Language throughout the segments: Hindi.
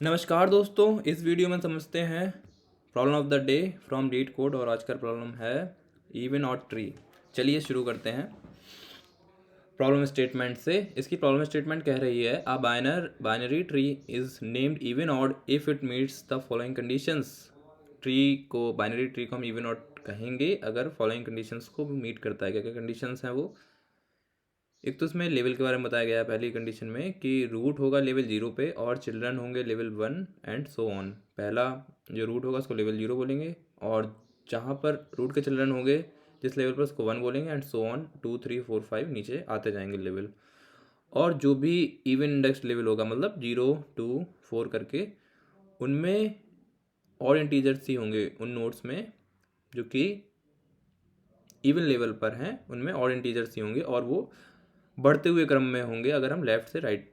नमस्कार दोस्तों, इस वीडियो में समझते हैं problem of the day from leet code. और आज का प्रॉब्लम है इवन ऑड ट्री। चलिए शुरू करते हैं प्रॉब्लम स्टेटमेंट से। इसकी प्रॉब्लम स्टेटमेंट कह रही है a binary tree is named even odd if it meets the following conditions. Binary tree को हम इवन ऑड कहेंगे अगर फॉलोइंग कंडीशंस को मीट करता है। क्या क्या कंडीशंस हैं वो? एक तो इसमें लेवल के बारे में बताया गया है पहली कंडीशन में कि रूट होगा लेवल 0 पे और चिल्ड्रन होंगे लेवल 1 एंड सो ऑन। पहला जो रूट होगा उसको लेवल 0 बोलेंगे और जहाँ पर रूट के चिल्ड्रन होंगे जिस लेवल पर उसको 1 बोलेंगे एंड सो ऑन 2 3 4 5 नीचे आते जाएंगे लेवल। और जो भी इवन इंडेक्स लेवल होगा मतलब 0 2 4 करके उनमें और इंटीजर्स ही होंगे उन नोड्स में जो कि इवन लेवल पर हैं, उनमें और इंटीजर्स ही होंगे और वो बढ़ते हुए क्रम में होंगे अगर हम लेफ़्ट से राइट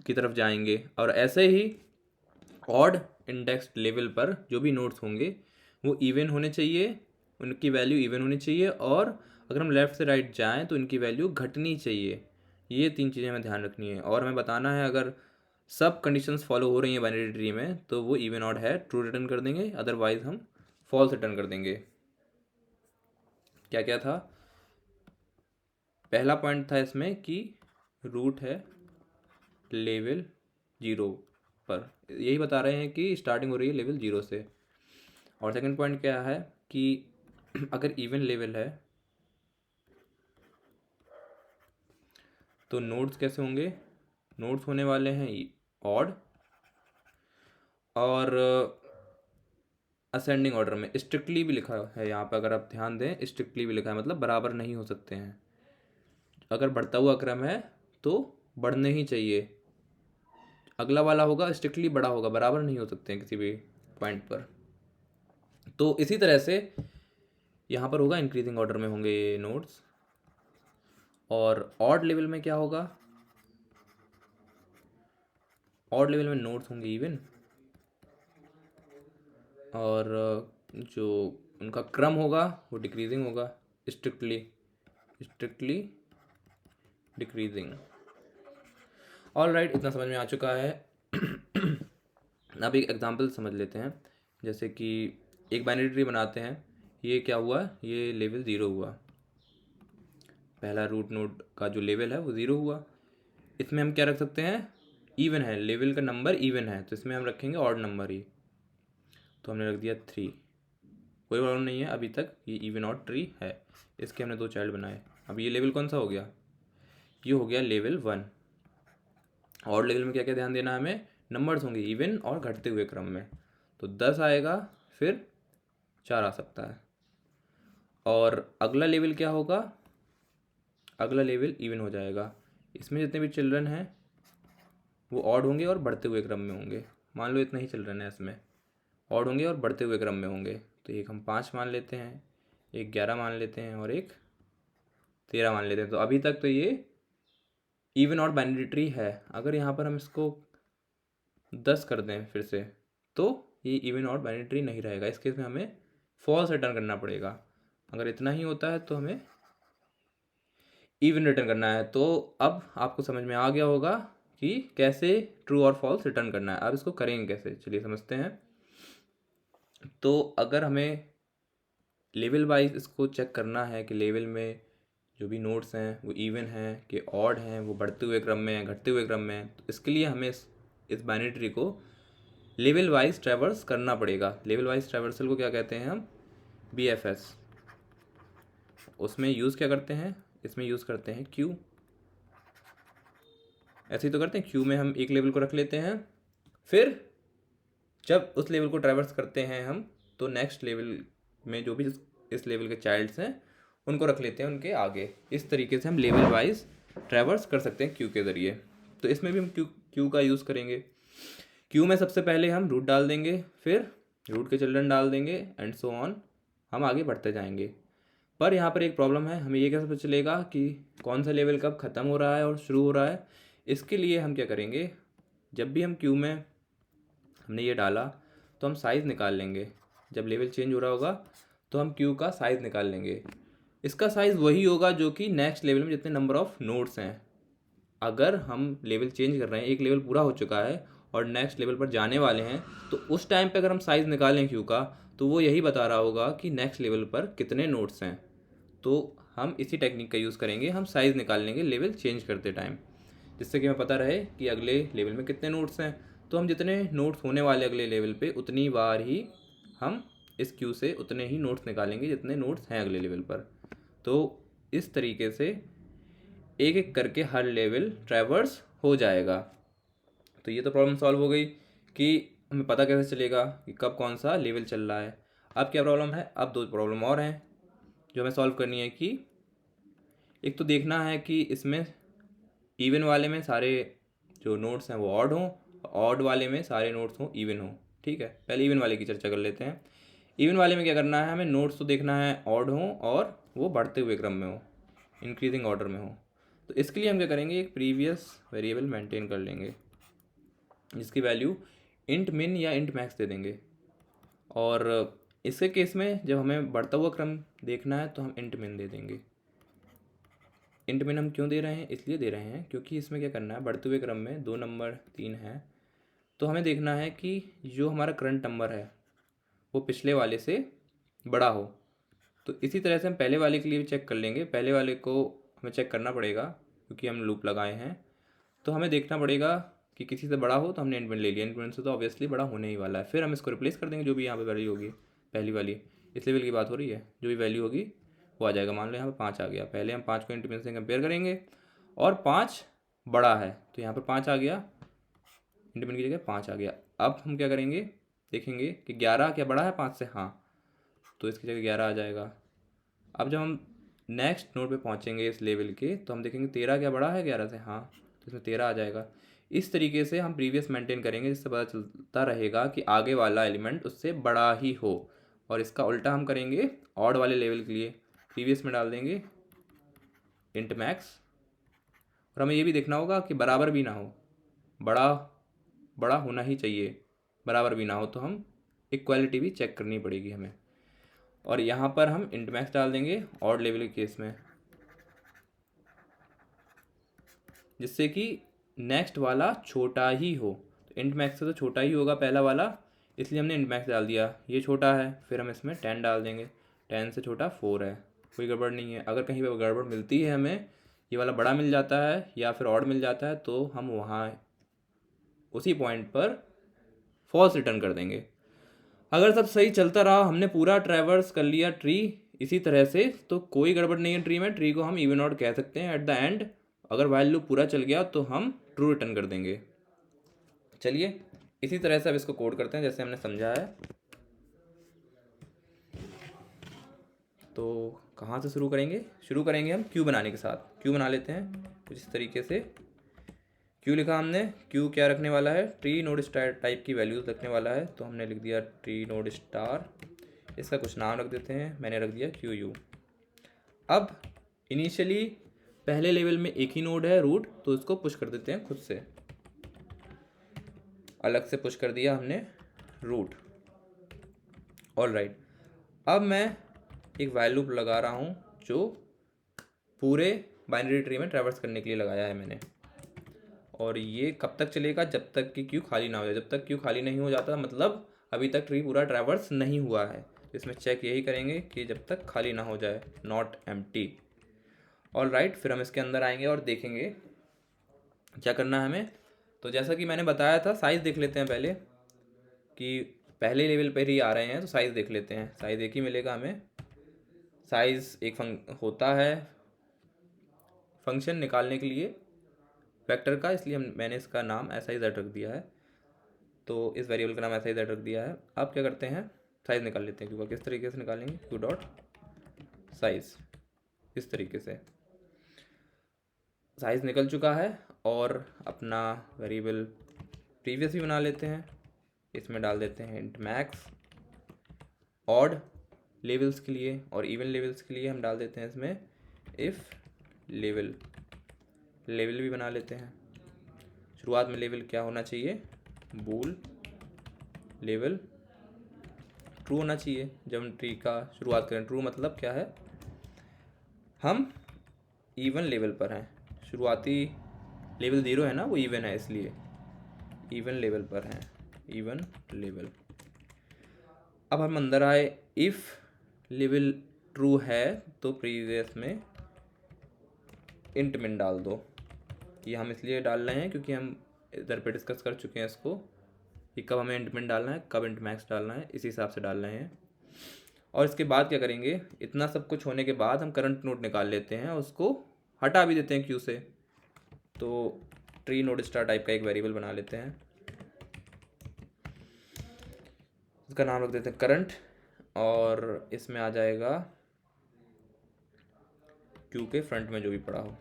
की तरफ जाएंगे। और ऐसे ही ऑड इंडेक्स लेवल पर जो भी नोड्स होंगे वो इवन होने चाहिए, उनकी वैल्यू इवन होनी चाहिए। और अगर हम लेफ़्ट से राइट जाएं तो इनकी वैल्यू घटनी चाहिए। ये 3 चीज़ें हमें ध्यान रखनी है और हमें बताना है अगर सब कंडीशंस फॉलो हो रही हैं बाइनरी ट्री में तो वो इवन ऑड है, ट्रू रिटर्न कर देंगे, अदरवाइज हम फॉल्स रिटर्न कर देंगे। क्या क्या था? पहला पॉइंट था इसमें कि रूट है लेवल 0 पर, यही बता रहे हैं कि स्टार्टिंग हो रही है लेवल 0 से। और सेकंड पॉइंट क्या है कि अगर इवन लेवल है तो नोड्स कैसे होंगे? नोड्स होने वाले हैं ऑड और असेंडिंग ऑर्डर में। स्ट्रिक्टली भी लिखा है यहाँ पर, अगर आप ध्यान दें स्ट्रिक्टली भी लिखा है, मतलब बराबर नहीं हो सकते हैं। अगर बढ़ता हुआ क्रम है तो बढ़ने ही चाहिए, अगला वाला होगा स्ट्रिक्टली बड़ा होगा, बराबर नहीं हो सकते हैं किसी भी पॉइंट पर। तो इसी तरह से यहाँ पर होगा इंक्रीजिंग ऑर्डर में होंगे ये नोड्स। और ऑड लेवल में क्या होगा? ऑड लेवल में नोड्स होंगे इवन और जो उनका क्रम होगा वो डिक्रीजिंग होगा, स्ट्रिक्टली डिक्रीजिंग। ऑल राइट, इतना समझ में आ चुका है। अब एक एग्जांपल समझ लेते हैं। जैसे कि एक बाइनरी ट्री बनाते हैं। ये क्या हुआ? ये लेवल 0 हुआ, पहला रूट नोड का जो लेवल है वो 0 हुआ। इसमें हम क्या रख सकते हैं? इवन है, लेवल का नंबर इवन है तो इसमें हम रखेंगे ऑड नंबर ही। तो हमने रख दिया 3, कोई प्रॉब्लम नहीं है, अभी तक ये इवन ऑड ट्री है। इसके हमने 2 चाइल्ड बनाए। अब ये लेवल कौन सा हो गया? ये हो गया लेवल 1। ऑड लेवल में क्या क्या ध्यान देना है हमें? नंबर्स होंगे इवन और घटते हुए क्रम में। तो 10 आएगा, फिर 4 आ सकता है। और अगला लेवल क्या होगा? अगला लेवल इवन हो जाएगा। इसमें जितने भी चिल्ड्रन हैं वो ऑड होंगे और बढ़ते हुए क्रम में होंगे। मान लो इतना ही चिल्ड्रन है, इसमें ऑड होंगे और बढ़ते हुए क्रम में होंगे। तो एक हम 5 मान लेते हैं, एक 11 मान लेते हैं और एक 13 मान लेते हैं। तो अभी तक तो ये इवन ऑड बाइनरी ट्री है। अगर यहाँ पर हम इसको 10 कर दें फिर से तो ये इवन ऑड बाइनरी ट्री नहीं रहेगा। इस केस में हमें फॉल्स रिटर्न करना पड़ेगा। अगर इतना ही होता है तो हमें इवन रिटर्न करना है। तो अब आपको समझ में आ गया होगा कि कैसे ट्रू और फॉल्स रिटर्न करना है। अब इसको करेंगे कैसे, चलिए समझते हैं। तो अगर हमें लेवल वाइज इसको चेक करना है कि लेवल में जो भी नोड्स हैं वो इवन हैं कि ऑड हैं, वो बढ़ते हुए क्रम में हैं, घटते हुए क्रम में हैं, तो इसके लिए हमें इस बाइनरी ट्री को लेवल वाइज ट्रैवर्स करना पड़ेगा। लेवल वाइज ट्रैवर्सल को क्या कहते हैं हम? BFS। उसमें यूज़ क्या करते हैं? इसमें यूज़ करते हैं क्यू। ऐसे ही तो करते हैं, क्यू में हम एक लेवल को रख लेते हैं, फिर जब उस लेवल को ट्रैवर्स करते हैं हम तो नेक्स्ट लेवल में जो भी इस लेवल के चाइल्ड्स हैं उनको रख लेते हैं उनके आगे। इस तरीके से हम लेवल वाइज ट्रैवर्स कर सकते हैं क्यू के ज़रिए। तो इसमें भी हम क्यू का यूज़ करेंगे। क्यू में सबसे पहले हम रूट डाल देंगे, फिर रूट के चिल्ड्रन डाल देंगे एंड सो ऑन, हम आगे बढ़ते जाएंगे। पर यहाँ पर एक प्रॉब्लम है, हमें ये कैसे पता चलेगा कि कौन सा लेवल कब ख़त्म हो रहा है और शुरू हो रहा है? इसके लिए हम क्या करेंगे, जब भी हम क्यू में हमने ये डाला तो हम साइज़ निकाल लेंगे। जब लेवल चेंज हो रहा होगा तो हम क्यू का साइज़ निकाल लेंगे। इसका साइज़ वही होगा जो कि नेक्स्ट लेवल में जितने नंबर ऑफ़ नोड्स हैं। अगर हम लेवल चेंज कर रहे हैं, एक लेवल पूरा हो चुका है और नेक्स्ट लेवल पर जाने वाले हैं, तो उस टाइम पे अगर हम साइज़ निकालें क्यू का, तो वो यही बता रहा होगा कि नेक्स्ट लेवल पर कितने नोड्स हैं। तो हम इसी टेक्निक का यूज़ करेंगे हम साइज़ निकाल लेंगे लेवल चेंज करते टाइम, जिससे कि हमें पता रहे कि अगले लेवल में कितने नोड्स हैं। तो हम जितने नोड्स होने वाले अगले लेवल पे उतनी बार ही हम इस क्यू से उतने ही नोड्स निकालेंगे जितने नोड्स हैं अगले लेवल पर। तो इस तरीके से एक एक करके हर लेवल ट्रैवर्स हो जाएगा। तो ये तो प्रॉब्लम सॉल्व हो गई कि हमें पता कैसे चलेगा कि कब कौन सा लेवल चल रहा है। अब क्या प्रॉब्लम है, अब दो प्रॉब्लम और हैं जो हमें सॉल्व करनी है। कि एक तो देखना है कि इसमें इवन वाले में सारे जो नोड्स हैं वो ऑड हों, ऑड वाले में सारे नोड्स हों इवन हों। ठीक है, पहले इवन वाले की चर्चा कर लेते हैं। इवन वाले में क्या करना है, हमें नोड्स तो देखना है ऑड हों और वो बढ़ते हुए क्रम में हो, इंक्रीजिंग ऑर्डर में हो। तो इसके लिए हम क्या करेंगे, एक प्रीवियस वेरिएबल मेंटेन कर लेंगे जिसकी वैल्यू इंट मिन या इंट मैक्स दे देंगे। और इसके केस में जब हमें बढ़ता हुआ क्रम देखना है तो हम इंट मिन दे देंगे। इंट मिन हम क्यों दे रहे हैं, इसलिए दे रहे हैं क्योंकि इसमें क्या करना है, बढ़ते हुए क्रम में 2 नंबर 3 है, तो हमें देखना है कि जो हमारा करंट नंबर है वो पिछले वाले से बड़ा हो। तो इसी तरह से हम पहले वाले के लिए भी चेक कर लेंगे। पहले वाले को हमें चेक करना पड़ेगा क्योंकि हम लूप लगाए हैं, तो हमें देखना पड़ेगा कि किसी से बड़ा हो, तो हमने इंट मिन ले लिया। इंट मिन से तो ऑब्वियसली बड़ा होने ही वाला है। फिर हम इसको रिप्लेस कर देंगे जो भी यहाँ पे वैल्यू होगी, पहली वाली इस लेवल की बात हो रही है, जो भी वैल्यू होगी वो आ जाएगा। मान लो यहाँ पे 5 आ गया, पहले हम 5 को इंट मिन से कंपेयर करेंगे और 5 बड़ा है तो यहाँ पर 5 आ गया, इंट मिन की जगह 5 आ गया। अब हम क्या करेंगे, देखेंगे कि 11 क्या बड़ा है 5 से, हाँ, तो इसकी जगह 11 आ जाएगा। अब जब हम नेक्स्ट नोड पे पहुंचेंगे इस लेवल के, तो हम देखेंगे 13 क्या बड़ा है 11 से, हाँ, तो इसमें 13 आ जाएगा। इस तरीके से हम प्रीवियस मेंटेन करेंगे जिससे पता चलता रहेगा कि आगे वाला एलिमेंट उससे बड़ा ही हो। और इसका उल्टा हम करेंगे ऑड वाले लेवल के लिए, प्रीवियस में डाल देंगे इंट मैक्स। और हमें ये भी देखना होगा कि बराबर भी ना हो, बड़ा बड़ा होना ही चाहिए, बराबर भी ना हो, तो हम इक्वालिटी भी चेक करनी पड़ेगी हमें। और यहाँ पर हम इंट मैक्स डाल देंगे ऑड लेवल के केस में, जिससे कि नेक्स्ट वाला छोटा ही हो। तो इंट मैक्स से तो छोटा ही होगा पहला वाला, इसलिए हमने इंट मैक्स डाल दिया, ये छोटा है। फिर हम इसमें 10 डाल देंगे, 10 से छोटा 4 है, कोई गड़बड़ नहीं है। अगर कहीं पर गड़बड़ मिलती है, हमें ये वाला बड़ा मिल जाता है या फिर ऑड मिल जाता है, तो हम वहाँ उसी पॉइंट पर फॉल्स रिटर्न कर देंगे। अगर सब सही चलता रहा, हमने पूरा ट्रैवर्स कर लिया ट्री इसी तरह से, तो कोई गड़बड़ नहीं है ट्री में, ट्री को हम इवन ऑड कह सकते हैं। एट द एंड अगर वाइल लूप पूरा चल गया तो हम ट्रू रिटर्न कर देंगे। चलिए इसी तरह से अब इसको कोड करते हैं जैसे हमने समझा है। तो कहाँ से शुरू करेंगे, शुरू करेंगे हम क्यू बनाने के साथ। क्यू बना लेते हैं कुछ इस तरीके से। क्यू लिखा हमने, क्यू क्या रखने वाला है, ट्री नोड स्टार टाइप की वैल्यूज रखने वाला है, तो हमने लिख दिया ट्री नोड स्टार। इसका कुछ नाम रख देते हैं, मैंने रख दिया क्यू यू। अब इनिशियली पहले लेवल में एक ही नोड है रूट, तो इसको पुश कर देते हैं खुद से, अलग से पुश कर दिया हमने रूट। ऑल राइट, अब मैं एक वाइल लूप लगा रहा हूँ जो पूरे बाइनरी ट्री में ट्रैवर्स करने के लिए लगाया है मैंने। और ये कब तक चलेगा, जब तक कि क्यू खाली ना हो जाए। जब तक क्यू खाली नहीं हो जाता मतलब अभी तक ट्री पूरा ट्रैवर्स नहीं हुआ है। तो इसमें चेक यही करेंगे कि जब तक खाली ना हो जाए, नॉट एम्प्टी। ऑल राइट, फिर हम इसके अंदर आएंगे और देखेंगे क्या करना है हमें। तो जैसा कि मैंने बताया था, साइज़ देख लेते हैं पहले कि पहले लेवल पर ही आ रहे हैं, तो साइज़ देख लेते हैं। साइज़ एक ही मिलेगा हमें। साइज़ एक होता है फंक्शन निकालने के लिए वेक्टर का, इसलिए मैंने इसका नाम ऐसा ही जेड रख दिया है। तो इस वेरिएबल का नाम ऐसा ही जेड रख दिया है। अब क्या करते हैं, साइज़ निकाल लेते हैं। क्यू का किस तरीके से निकालेंगे, क्यू डॉट साइज़, इस तरीके से साइज़ निकल चुका है। और अपना वेरिएबल प्रीवियस भी बना लेते हैं, इसमें डाल देते हैं इंट मैक्स। ऑड लेवल्स के लिए और इवन लेवल्स के लिए हम डाल देते हैं इसमें इफ़ लेवल। लेवल भी बना लेते हैं। शुरुआत में लेवल क्या होना चाहिए, बूल लेवल ट्रू होना चाहिए जब हम ट्री का शुरुआत करें। ट्रू मतलब क्या है, हम इवन लेवल पर हैं। शुरुआती लेवल 0 है ना, वो इवन है, इसलिए इवन लेवल पर हैं, इवन लेवल। अब हम अंदर आए, इफ़ लेवल ट्रू है तो प्रीवियस में इंट मिन डाल दो। ये हम इसलिए डाल रहे हैं क्योंकि हम इधर पे डिस्कस कर चुके हैं इसको कि कब हमें इंट मिन डालना है, कब इंट मैक्स डालना है, इसी हिसाब से डाल रहे हैं। और इसके बाद क्या करेंगे, इतना सब कुछ होने के बाद हम करंट नोड निकाल लेते हैं, उसको हटा भी देते हैं क्यू से। तो ट्री नोड स्टार टाइप का एक वेरिएबल बना लेते हैं, इसका नाम रख देते हैं करंट, और इसमें आ जाएगा क्यू के फ्रंट में जो भी पड़ा हो,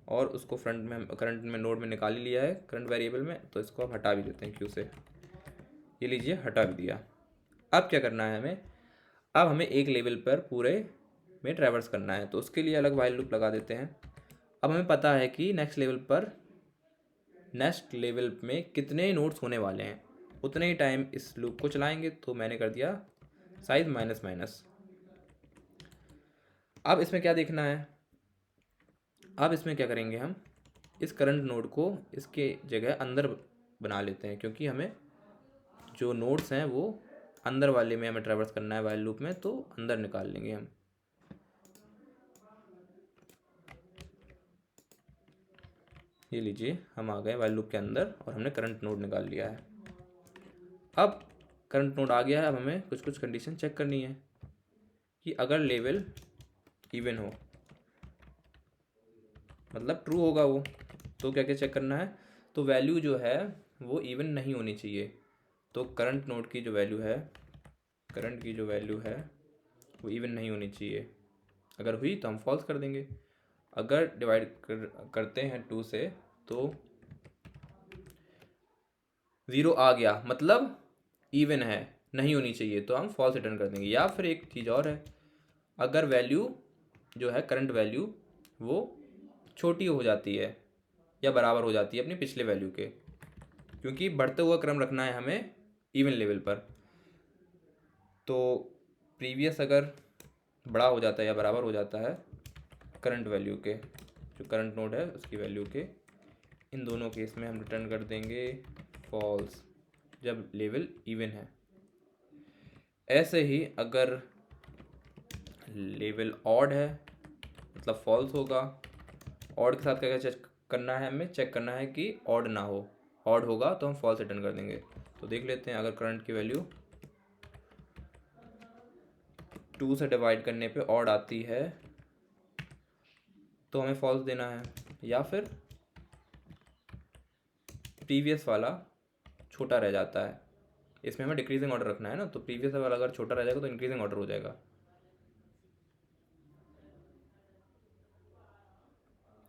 और उसको फ्रंट में करंट में नोड में निकाल ही लिया है करंट वेरिएबल में, तो इसको अब हटा भी देते हैं क्यू से। ये लीजिए, हटा भी दिया। अब क्या करना है हमें, अब हमें एक लेवल पर पूरे में ट्रैवर्स करना है, तो उसके लिए अलग वाइल लूप लगा देते हैं। अब हमें पता है कि नेक्स्ट लेवल में कितने नोड्स होने वाले हैं, उतने ही टाइम इस लूप को चलाएंगे। तो मैंने कर दिया साइज माइनस माइनस। अब इसमें क्या देखना है, अब इसमें क्या करेंगे, हम इस करंट नोड को इसके जगह अंदर बना लेते हैं, क्योंकि हमें जो नोड्स हैं वो अंदर वाले में हमें ट्रैवर्स करना है वाइल लूप में, तो अंदर निकाल लेंगे हम। ये लीजिए, हम आ गए वाइल लूप के अंदर और हमने करंट नोड निकाल लिया है। अब करंट नोड आ गया है, अब हमें कुछ कुछ कंडीशन चेक करनी है कि अगर लेवल इवन हो, मतलब ट्रू होगा वो, तो क्या क्या चेक करना है, तो वैल्यू जो है वो इवन नहीं होनी चाहिए। तो करंट नोड की जो वैल्यू है, करंट की जो वैल्यू है वो इवन नहीं होनी चाहिए। अगर हुई तो हम फॉल्स कर देंगे। अगर डिवाइड करते हैं 2 से तो 0 आ गया, मतलब इवन है, नहीं होनी चाहिए, तो हम फॉल्स रिटर्न कर देंगे। या फिर एक चीज़ और है, अगर वैल्यू जो है करंट वैल्यू वो छोटी हो जाती है या बराबर हो जाती है अपनी पिछले वैल्यू के, क्योंकि बढ़ते हुआ क्रम रखना है हमें इवन लेवल पर। तो प्रीवियस अगर बड़ा हो जाता है या बराबर हो जाता है करंट वैल्यू के, जो करंट नोड है उसकी वैल्यू के, इन दोनों केस में हम रिटर्न कर देंगे फॉल्स जब लेवल इवन है। ऐसे ही अगर लेवल ऑड है मतलब फॉल्स होगा। ऑड के साथ क्या क्या चेक करना है, हमें चेक करना है कि ऑड ना हो, ऑड होगा तो हम फॉल्स रिटर्न कर देंगे। तो देख लेते हैं, अगर करंट की वैल्यू 2 से डिवाइड करने पे ऑड आती है तो हमें फॉल्स देना है, या फिर प्रीवियस वाला छोटा रह जाता है, इसमें हमें डिक्रीजिंग ऑर्डर रखना है ना, तो प्रीवियस वाला अगर छोटा रह जाएगा तो इंक्रीजिंग ऑर्डर हो जाएगा।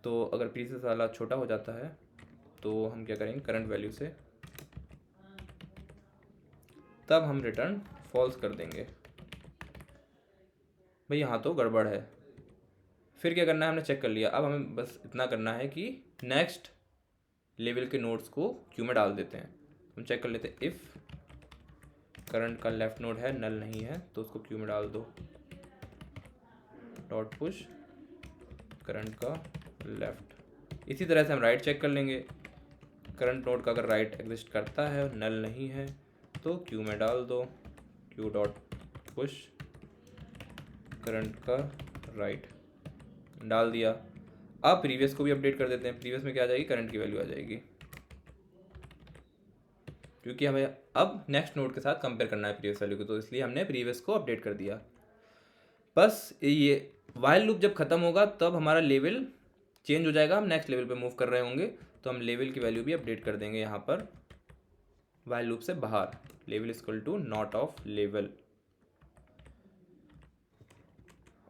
तो अगर प्रीवियस वाला छोटा हो जाता है तो हम क्या करेंगे, करंट वैल्यू से तब हम रिटर्न फॉल्स कर देंगे। भाई यहाँ तो गड़बड़ है। फिर क्या करना है, हमने चेक कर लिया, अब हमें बस इतना करना है कि नेक्स्ट लेवल के नोड्स को क्यू में डाल देते हैं। हम चेक कर लेते हैं, इफ़ करंट का लेफ्ट नोड है, नल नहीं है, तो उसको क्यू में डाल दो, डॉट पुश करंट का लेफ्ट। इसी तरह से हम राइट चेक कर लेंगे, करंट नोड का अगर राइट एग्जिस्ट करता है और नल नहीं है तो क्यू में डाल दो, क्यू डॉट पुश करंट का राइट, डाल दिया। अब प्रीवियस को भी अपडेट कर देते हैं, प्रीवियस में क्या आ जाएगी, करंट की वैल्यू आ जाएगी, क्योंकि हमें अब नेक्स्ट नोड के साथ कंपेयर करना है प्रीवियस वैल्यू को, तो इसलिए हमने प्रीवियस को अपडेट कर दिया। बस ये वाइल लूप जब खत्म होगा तब हमारा लेवल चेंज हो जाएगा, हम नेक्स्ट लेवल पे मूव कर रहे होंगे, तो हम लेवल की वैल्यू भी अपडेट कर देंगे यहाँ पर वाइल लूप से बाहर, level equal to not of level.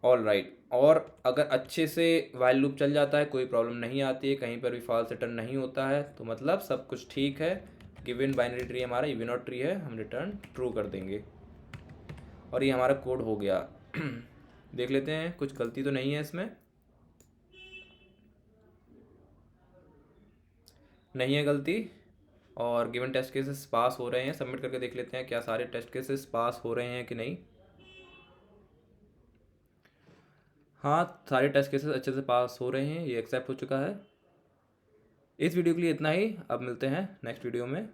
All right. और अगर अच्छे से वाइल लूप चल जाता है, कोई प्रॉब्लम नहीं आती है, कहीं पर भी फॉल्स रिटर्न नहीं होता है, तो मतलब सब कुछ ठीक है, गिवन बाइनरी ट्री हमारा इवन और ट्री है, हम रिटर्न ट्रू कर देंगे और ये हमारा कोड हो गया। देख लेते हैं कुछ गलती तो नहीं है इसमें, नहीं है गलती, और गिवन टेस्ट केसेस पास हो रहे हैं। सबमिट करके देख लेते हैं क्या सारे टेस्ट केसेस पास हो रहे हैं कि नहीं। हाँ, सारे टेस्ट केसेस अच्छे से पास हो रहे हैं, ये एक्सेप्ट हो चुका है। इस वीडियो के लिए इतना ही, अब मिलते हैं नेक्स्ट वीडियो में।